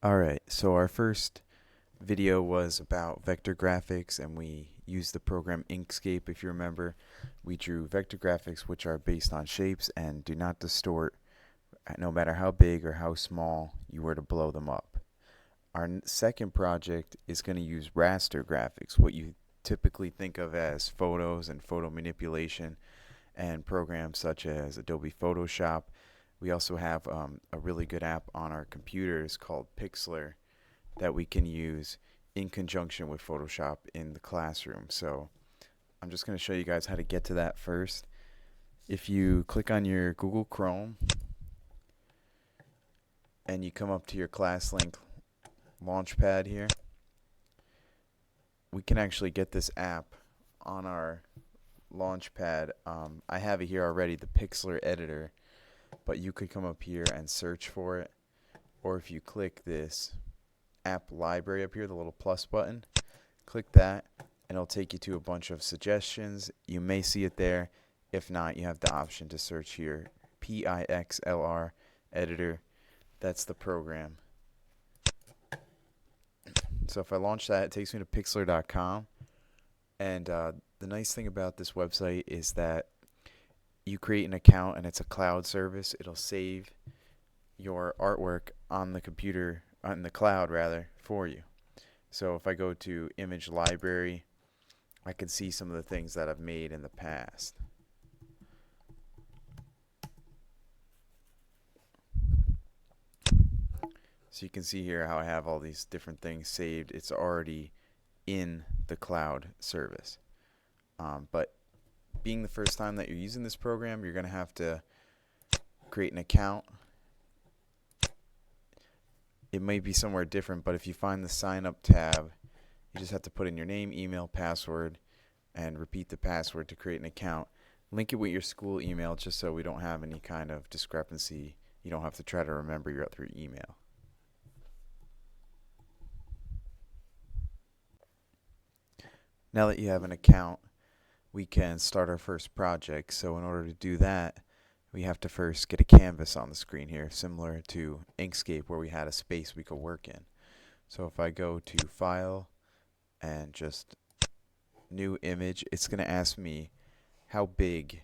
Alright, so our first video was about vector graphics, and we used the program Inkscape. If you remember, we drew vector graphics which are based on shapes and do not distort no matter how big or how small you were to blow them up. Our second project is going to use raster graphics, what you typically think of as photos and photo manipulation, and programs such as Adobe Photoshop. We also have a really good app on our computers called Pixlr that we can use in conjunction with Photoshop in the classroom. So I'm just going to show you guys how to get to that first. If you click on your Google Chrome and you come up to your ClassLink Launchpad here, we can actually get this app on our Launchpad. I have it here already, the Pixlr Editor, but you could come up here and search for it, or if you click this app library up here, the little plus button, click that and it'll take you to a bunch of suggestions. You may see it there. If not, you have the option to search here, Pixlr Editor. That's the program. So if I launch that, it takes me to pixlr.com, and the nice thing about this website is that you create an account and it's a cloud service. It'll save your artwork on the computer, on the cloud rather, for you. So if I go to image library, I can see some of the things that I've made in the past. So you can see here how I have all these different things saved. It's already in the cloud service. But being the first time that you're using this program, you're going to have to create an account. It might be somewhere different, but if you find the sign up tab, you just have to put in your name, email, password, and repeat the password to create an account. Link it with your school email just so we don't have any kind of discrepancy. You don't have to try to remember your other email. Now that you have an account, we can start our first project. So in order to do that, we have to first get a canvas on the screen here, similar to Inkscape where we had a space we could work in. So if I go to File and just New Image, it's going to ask me how big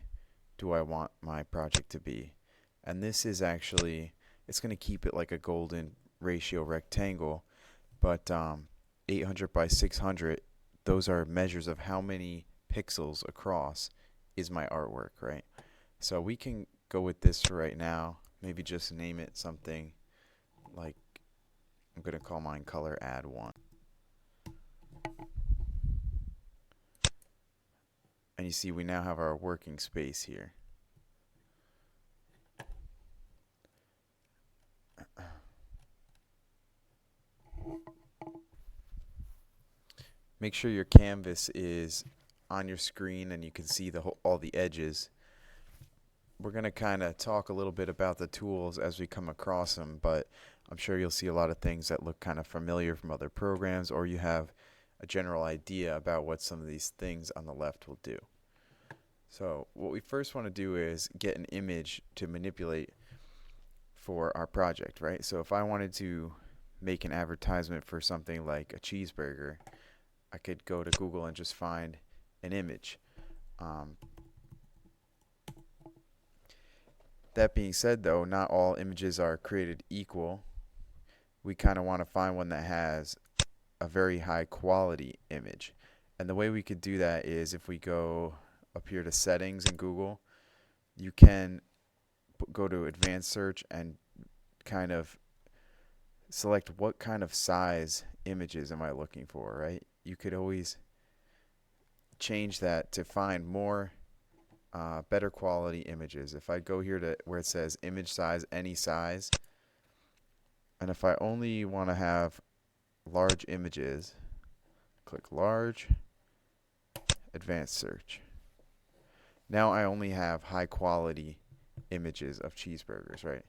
do I want my project to be. And this is actually, it's going to keep it like a golden ratio rectangle, but 800 by 600, those are measures of how many pixels across is my artwork, right? So we can go with this for right now. Maybe just name it something like, I'm going to call mine color add 1. And you see we now have our working space here. Make sure your canvas is on your screen and you can see all the edges. We're going to kind of talk a little bit about the tools as we come across them, but I'm sure you'll see a lot of things that look kind of familiar from other programs, or you have a general idea about what some of these things on the left will do. So what we first want to do is get an image to manipulate for our project, right? So if I wanted to make an advertisement for something like a cheeseburger, I could go to Google and just find an image. That being said, though, not all images are created equal. We kind of want to find one that has a very high quality image. And the way we could do that is if we go up here to settings in Google, you can go to advanced search and kind of select what kind of size images am I looking for, right? You could always change that to find more better quality images. If I go here to where it says image size, any size, and if I only want to have large images, click large, advanced search. Now I only have high quality images of cheeseburgers, right?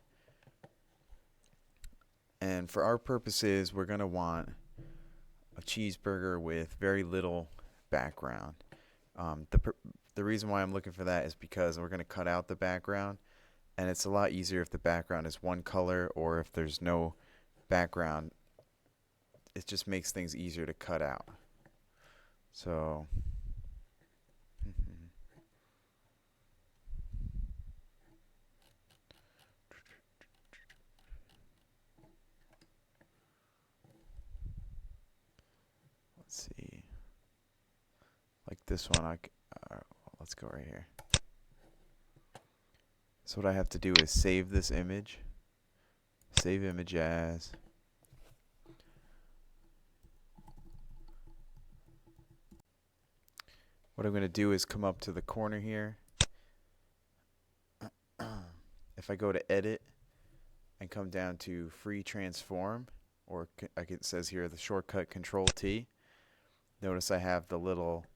And for our purposes, we're going to want a cheeseburger with very little background. The reason why I'm looking for that is because we're going to cut out the background, and it's a lot easier if the background is one color, or if there's no background it just makes things easier to cut out. So let's see, like this one, let's go right here. So what I have to do is save this image, save image as. What I'm going to do is come up to the corner here. If I go to edit and come down to free transform, or like it says here, the shortcut Control T, notice I have the little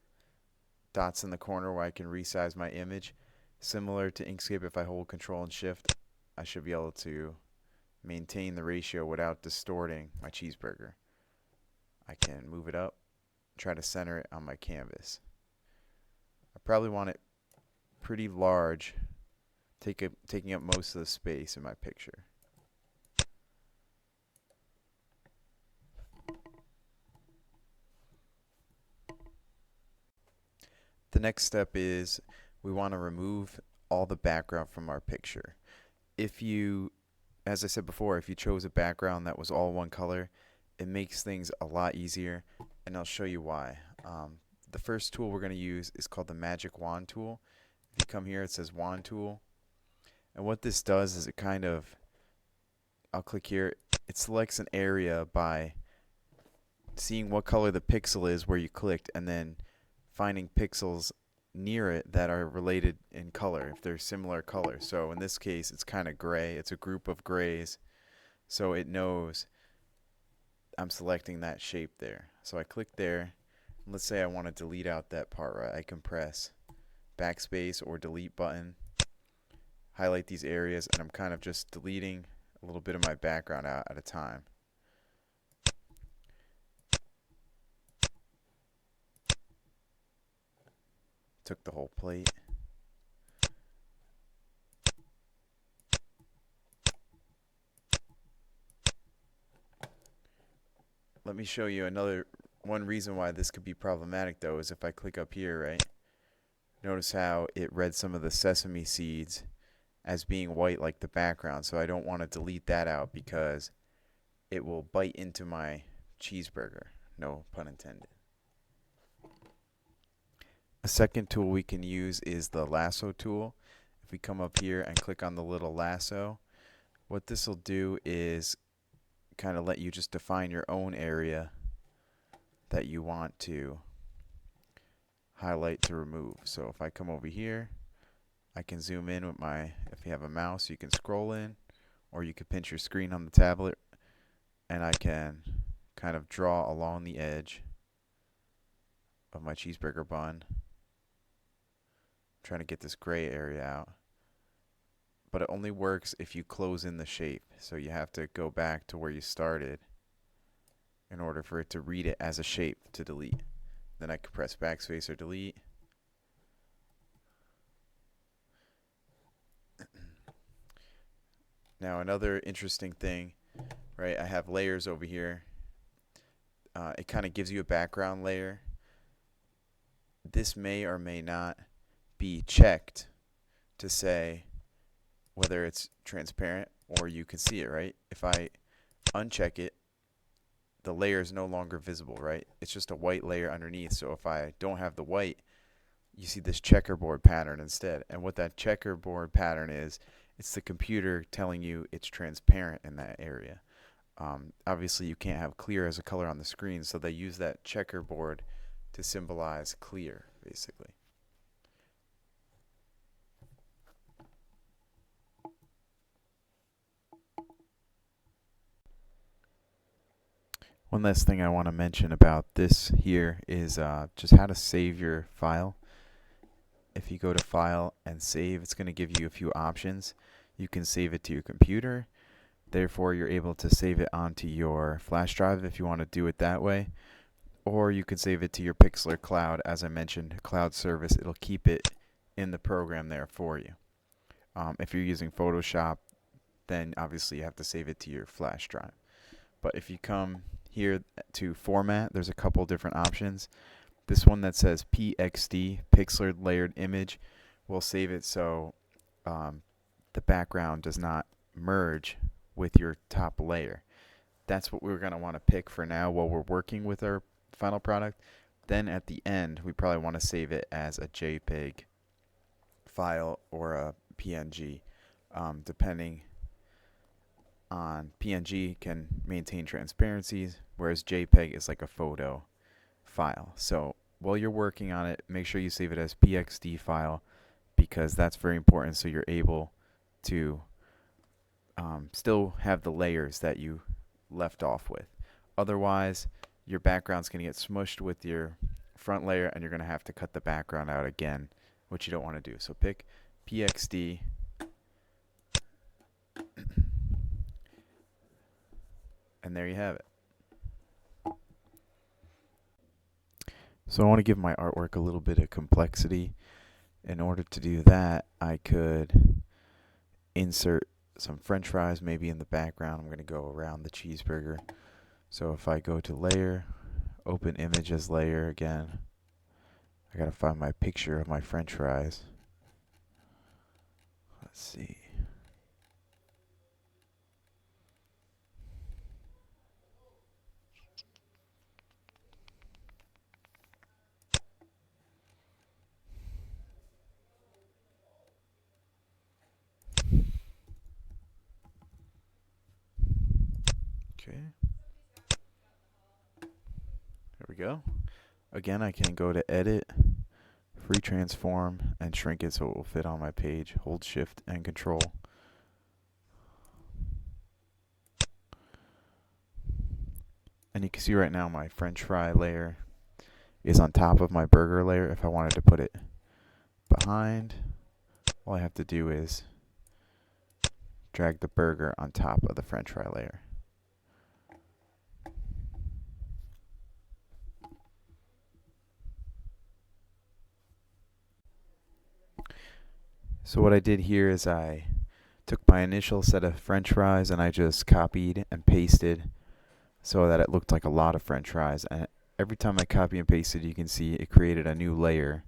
dots in the corner where I can resize my image. Similar to Inkscape, if I hold Control and Shift, I should be able to maintain the ratio without distorting my cheeseburger. I can move it up, try to center it on my canvas. I probably want it pretty large, taking up most of the space in my picture. The next step is we want to remove all the background from our picture. If you, as I said before, if you chose a background that was all one color, it makes things a lot easier, and I'll show you why. The first tool we're going to use is called the Magic Wand tool. If you come here, it says Wand tool, and what this does is it kind of, I'll click here, it selects an area by seeing what color the pixel is where you clicked, and then finding pixels near it that are related in color, if they're similar color. So in this case, it's kind of gray. It's a group of grays, so it knows I'm selecting that shape there. So I click there. Let's say I want to delete out that part, right? I can press backspace or delete button, highlight these areas, and I'm kind of just deleting a little bit of my background out at a time. Took the whole plate. Let me show you one reason why this could be problematic, though, is if I click up here, right? Notice how it read some of the sesame seeds as being white like the background, so I don't want to delete that out because it will bite into my cheeseburger. No pun intended. A second tool we can use is the lasso tool. If we come up here and click on the little lasso, what this will do is kind of let you just define your own area that you want to highlight to remove. So if I come over here, I can zoom in with if you have a mouse, you can scroll in, or you can pinch your screen on the tablet, and I can kind of draw along the edge of my cheeseburger bun. Trying to get this gray area out, but it only works if you close in the shape, so you have to go back to where you started in order for it to read it as a shape to delete. Then I can press backspace or delete. Now another interesting thing, right, I have layers over here. It kind of gives you a background layer. This may or may not be checked to say whether it's transparent or you can see it, right? If I uncheck it, the layer is no longer visible, right? It's just a white layer underneath. So if I don't have the white, you see this checkerboard pattern instead. And what that checkerboard pattern is, it's the computer telling you it's transparent in that area. Obviously, you can't have clear as a color on the screen, so they use that checkerboard to symbolize clear, basically. One last thing I want to mention about this here is just how to save your file. If you go to File and Save, it's going to give you a few options. You can save it to your computer. Therefore, you're able to save it onto your flash drive if you want to do it that way. Or you can save it to your Pixlr cloud. As I mentioned, cloud service, it'll keep it in the program there for you. If you're using Photoshop, then obviously you have to save it to your flash drive. But if you come here to format, there's a couple different options. This one that says PXD, Pixlr Layered Image, will save it so the background does not merge with your top layer. That's what we're going to want to pick for now while we're working with our final product. Then at the end, we probably want to save it as a JPEG file or a PNG, depending on PNG can maintain transparencies, whereas JPEG is like a photo file. So while you're working on it, make sure you save it as PXD file because that's very important so you're able to still have the layers that you left off with. Otherwise, your background's going to get smushed with your front layer and you're going to have to cut the background out again, which you don't want to do. So pick PXD and there you have it. So I want to give my artwork a little bit of complexity. In order to do that, I could insert some french fries maybe in the background. I'm going to go around the cheeseburger. So if I go to layer, open image as layer again, I got to find my picture of my french fries. Let's see. Okay. There we go. Again, I can go to edit, free transform, and shrink it so it will fit on my page. Hold shift and control. And you can see right now my french fry layer is on top of my burger layer. If I wanted to put it behind, all I have to do is drag the burger on top of the french fry layer. So what I did here is I took my initial set of french fries and I just copied and pasted so that it looked like a lot of french fries. And every time I copy and pasted, you can see it created a new layer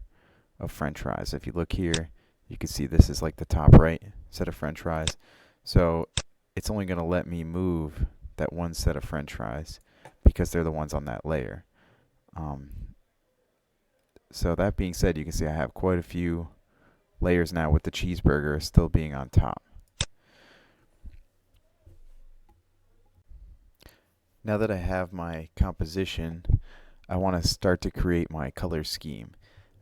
of french fries. If you look here, you can see this is like the top right set of french fries. So it's only going to let me move that one set of french fries because they're the ones on that layer. So that being said, you can see I have quite a few layers now with the cheeseburger still being on top. Now that I have my composition, I want to start to create my color scheme.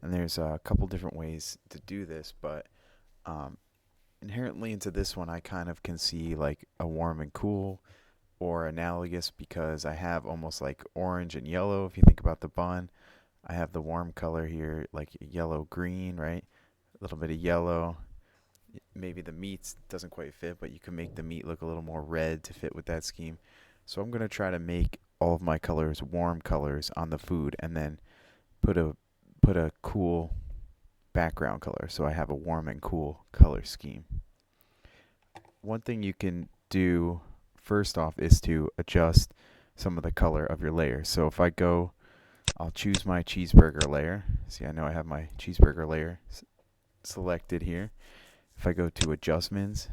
And there's a couple different ways to do this, but inherently into this one I kind of can see like a warm and cool or analogous because I have almost like orange and yellow. If you think about the bun, I have the warm color here like yellow green, right? A little bit of yellow. Maybe the meat doesn't quite fit, but you can make the meat look a little more red to fit with that scheme. So I'm going to try to make all of my colors warm colors on the food and then put a cool background color so I have a warm and cool color scheme. One thing you can do first off is to adjust some of the color of your layers. So if I go, I'll choose my cheeseburger layer. See, I know I have my cheeseburger layer selected here. If I go to adjustments,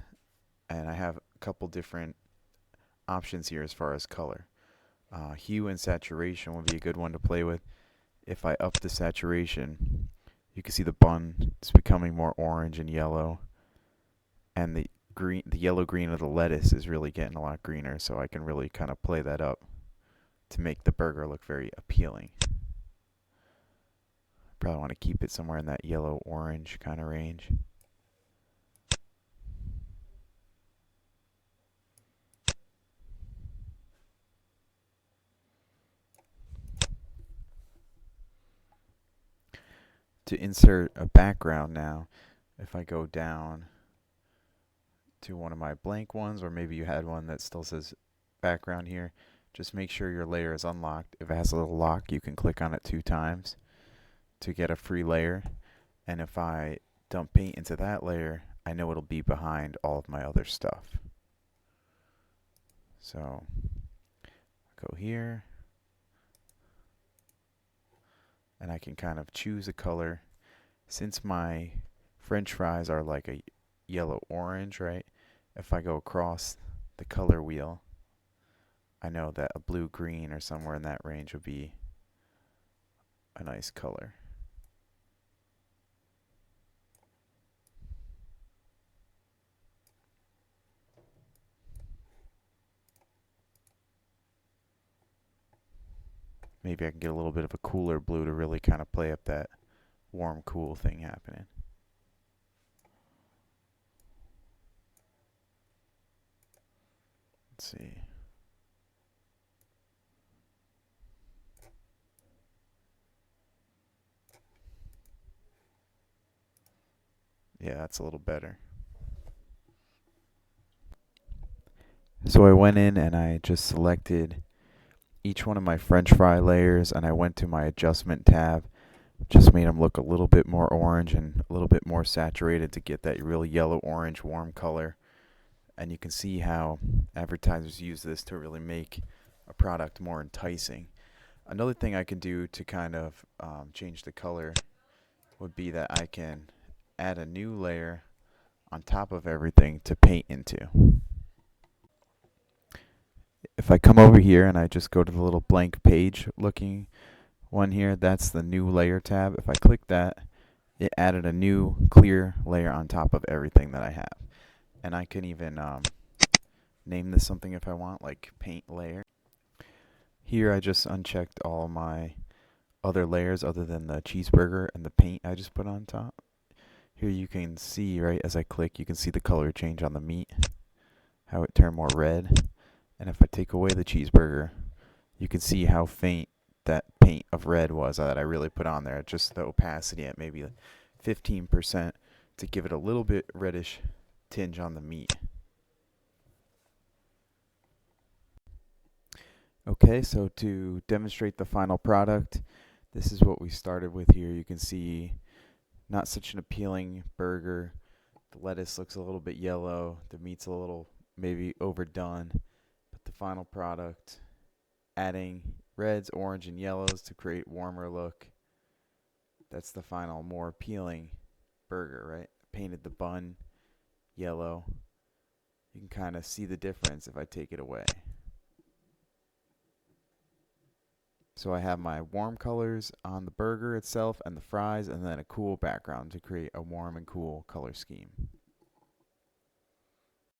and I have a couple different options here as far as color. Hue and saturation would be a good one to play with. If I up the saturation, you can see the bun is becoming more orange and yellow, and the yellow green of the lettuce is really getting a lot greener, so I can really kind of play that up to make the burger look very appealing. Probably want to keep it somewhere in that yellow orange kind of range. To insert a background now, if I go down to one of my blank ones, or maybe you had one that still says background here, just make sure your layer is unlocked. If it has a little lock, you can click on it 2 times to get a free layer. And if I dump paint into that layer, I know it'll be behind all of my other stuff. So Go here, and I can kind of choose a color. Since my French fries are like a yellow-orange, right? If I go across the color wheel, I know that a blue-green or somewhere in that range would be a nice color. Maybe I can get a little bit of a cooler blue to really kind of play up that warm, cool thing happening. Let's see. Yeah, that's a little better. So I went in and I just selected each one of my French fry layers, and I went to my adjustment tab. Just made them look a little bit more orange and a little bit more saturated to get that real yellow-orange warm color. And you can see how advertisers use this to really make a product more enticing. Another thing I can do to kind of change the color would be that I can add a new layer on top of everything to paint into. If I come over here and I just go to the little blank page looking one here, that's the new layer tab. If I click that, it added a new clear layer on top of everything that I have. And I can even name this something if I want, like paint layer. Here I just unchecked all my other layers other than the cheeseburger and the paint I just put on top. Here you can see, right, as I click, you can see the color change on the meat, how it turned more red. And if I take away the cheeseburger, you can see how faint that paint of red was that I really put on there. Just the opacity at maybe 15% to give it a little bit reddish tinge on the meat. Okay, so to demonstrate the final product, this is what we started with here. You can see not such an appealing burger. The lettuce looks a little bit yellow. The meat's a little maybe overdone. But the final product, adding reds, orange, and yellows to create warmer look. That's the final, more appealing burger, right? Painted the bun yellow. You can kind of see the difference if I take it away. So I have my warm colors on the burger itself and the fries, and then a cool background to create a warm and cool color scheme.